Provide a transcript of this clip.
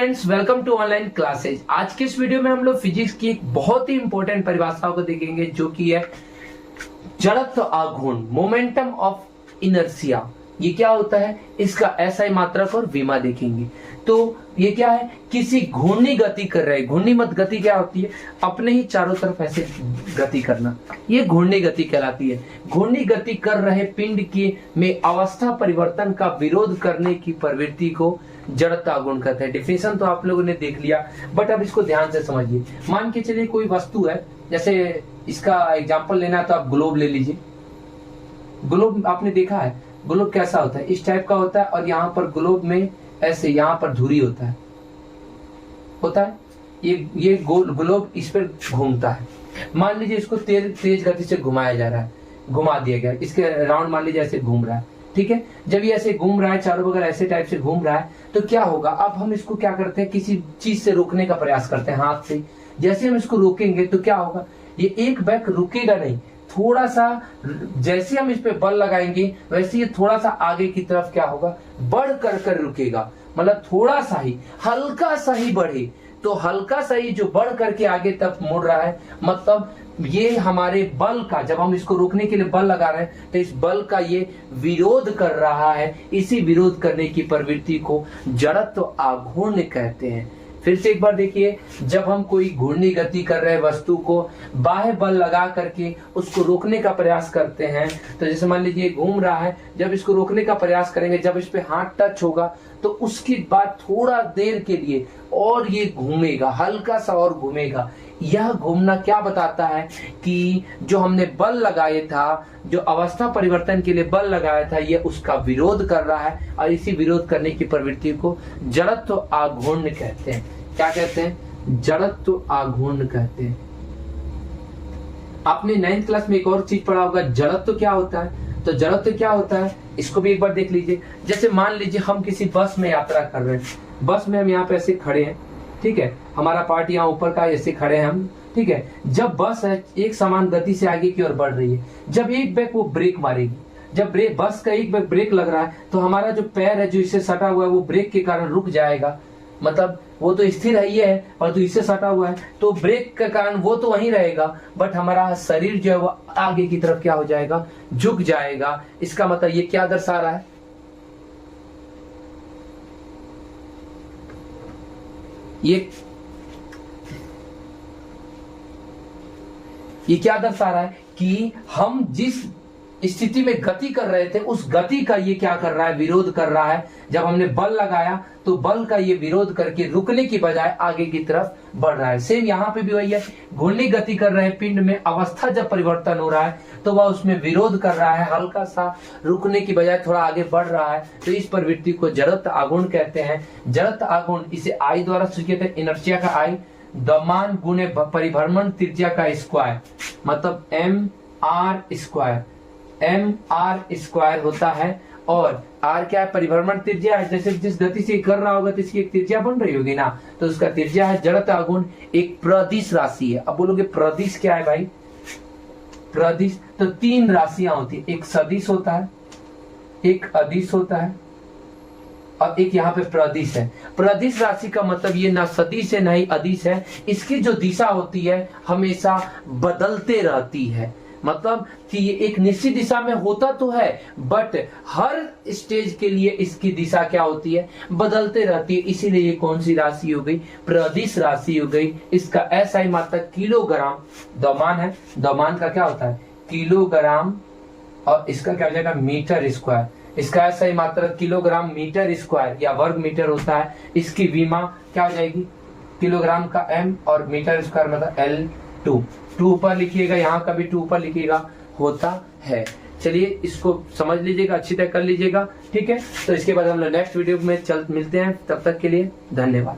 Students, welcome to online classes. आज के इस वीडियो में हम लोग फिजिक्स की एक बहुत ही इंपॉर्टेंट परिभाषाओं को देखेंगे, जो कि है जड़त्व आघूर्ण, मोमेंटम ऑफ इनर्शिया। ये क्या होता है, इसका एसआई मात्रक और विमा देखेंगे। तो ये क्या है, किसी घूर्णी गति कर रहे, घूर्णी मत गति क्या होती है, अपने ही चारों तरफ ऐसे गति करना, ये घूर्णी गति कहलाती है। घूर्णी गति कर रहे पिंड की में अवस्था परिवर्तन का विरोध करने की प्रवृत्ति को जड़त्व आघूर्ण कहते हैं। डिफिनेशन तो आप लोगों ने देख लिया, बट अब इसको ध्यान से समझिए। मान के चलिए कोई वस्तु है, जैसे इसका एग्जांपल लेना है तो आप ग्लोब ले लीजिए। ग्लोब आपने देखा है, ग्लोब कैसा होता है, इस टाइप का होता है, और यहाँ पर ग्लोब में ऐसे यहाँ पर धुरी होता है ये ग्लोब इस पर घूमता है। मान लीजिए इसको तेज गति से घुमाया जा रहा है, घुमा दिया गया, इसके राउंड मान लीजिए ऐसे घूम रहा है, ठीक है। जब ये ऐसे घूम रहा है, चारों बगल ऐसे टाइप से घूम रहा है, तो क्या होगा, अब हम इसको क्या करते हैं, किसी चीज से रोकने का प्रयास करते हैं हाथ से। जैसे हम इसको रोकेंगे तो क्या होगा, ये एक बैक रुकेगा नहीं, थोड़ा सा जैसे हम इस पे बल लगाएंगे वैसे ये थोड़ा सा आगे की तरफ क्या होगा, बढ़ कर रुकेगा। मतलब थोड़ा सा ही, हल्का सा ही बढ़े, तो हल्का सा ही जो बढ़ करके आगे तक मुड़ रहा है, मतलब ये हमारे बल का, जब हम इसको रोकने के लिए बल लगा रहे हैं तो इस बल का ये विरोध कर रहा है। इसी विरोध करने की प्रवृत्ति को जड़त्व आघूर्ण कहते हैं। फिर से एक बार देखिए, जब हम कोई घूर्णी गति कर रहे वस्तु को बाह्य बल लगा करके उसको रोकने का प्रयास करते हैं, तो जैसे मान लीजिए घूम रहा है, जब इसको रोकने का प्रयास करेंगे, जब इस पे हाथ टच होगा तो उसके बाद थोड़ा देर के लिए और ये घूमेगा, हल्का सा और घूमेगा। यह घूमना क्या बताता है कि जो हमने बल लगाया था, जो अवस्था परिवर्तन के लिए बल लगाया था, ये उसका विरोध कर रहा है, और इसी विरोध करने की प्रवृत्ति को जड़त्व आघूर्ण कहते हैं। क्या कहते हैं, जड़त्व आघूर्ण कहते हैं। आपने 9th क्लास में एक और चीज पढ़ा होगा, जड़त्व क्या होता है। तो जड़त्व क्या होता है, इसको भी एक बार देख लीजिए। जैसे मान लीजिए हम किसी बस में यात्रा कर रहे हैं, बस में हम यहाँ पे ऐसे खड़े हैं, ठीक है, हमारा पार्ट यहाँ ऊपर का, ऐसे खड़े हैं हम, ठीक है। जब बस है एक समान गति से आगे की ओर बढ़ रही है, जब एक बैक वो ब्रेक मारेगी, जब बस का एक बैक ब्रेक लग रहा है, तो हमारा जो पैर है जो इससे सटा हुआ है वो ब्रेक के कारण रुक जाएगा। मतलब वो तो स्थिर है, ये है, और तो इससे सटा हुआ है, तो ब्रेक के कारण वो तो वहीं रहेगा, बट हमारा शरीर जो है वो आगे की तरफ क्या हो जाएगा, झुक जाएगा। इसका मतलब ये क्या दर्शा रहा है, ये क्या दर्शा रहा है कि हम जिस स्थिति में गति कर रहे थे, उस गति का ये क्या कर रहा है, विरोध कर रहा है। जब हमने बल लगाया तो बल का ये विरोध करके रुकने की बजाय आगे की तरफ बढ़ रहा है। सेम यहाँ पे भी वही है, घूर्णी गति कर रहे पिंड में अवस्था जब परिवर्तन हो रहा है तो वह उसमें विरोध कर रहा है, हल्का सा रुकने की बजाय थोड़ा आगे बढ़ रहा है। तो इस प्रवृत्ति को जड़त्व आघूर्ण कहते हैं। जड़त्व आघूर्ण, इसे आई द्वारा सूचित है, इनर्शिया का आई, द्रव्यमान गुणे परिभ्रमण त्रिज्या का स्क्वायर, मतलब mr² होता है। और r क्या है, परिभ्रमण त्रिज्या है। जैसे जिस गति से कर रहा होगा तो इसकी एक त्रिज्या बन रही होगी ना, तो उसका त्रिज्या है। जड़त्व आघूर्ण एक प्रदिश राशि है। अब बोलोगे प्रदिश क्या है भाई, प्रदिश तो 3 राशियां होती है, एक सदिश होता है, एक अदिश होता है, और एक यहाँ पे प्रदिश है। प्रदिश राशि का मतलब ये ना सदिश है ना ही अदिश है, इसकी जो दिशा होती है हमेशा बदलते रहती है। मतलब कि ये एक निश्चित दिशा में होता तो है, बट हर स्टेज के लिए इसकी दिशा क्या होती है, बदलते रहती है। इसीलिए ये कौन सी राशि हो गई, प्रदिश राशि हो गई। इसका एसआई मात्रक किलोग्राम, द्रव्यमान है, द्रव्यमान का क्या होता है किलोग्राम, और इसका क्या हो जाएगा मीटर स्क्वायर। इसका एसआई मात्रक किलोग्राम मीटर स्क्वायर या वर्ग मीटर होता है। इसकी विमा क्या हो जाएगी, किलोग्राम का m और मीटर स्क्वायर मतलब L2। 2 ऊपर लिखिएगा, यहाँ का भी 2 ऊपर लिखिएगा, होता है। चलिए इसको समझ लीजिएगा, अच्छी तरह कर लीजिएगा, ठीक है। तो इसके बाद हम लोग नेक्स्ट वीडियो में मिलते हैं, तब तक के लिए धन्यवाद।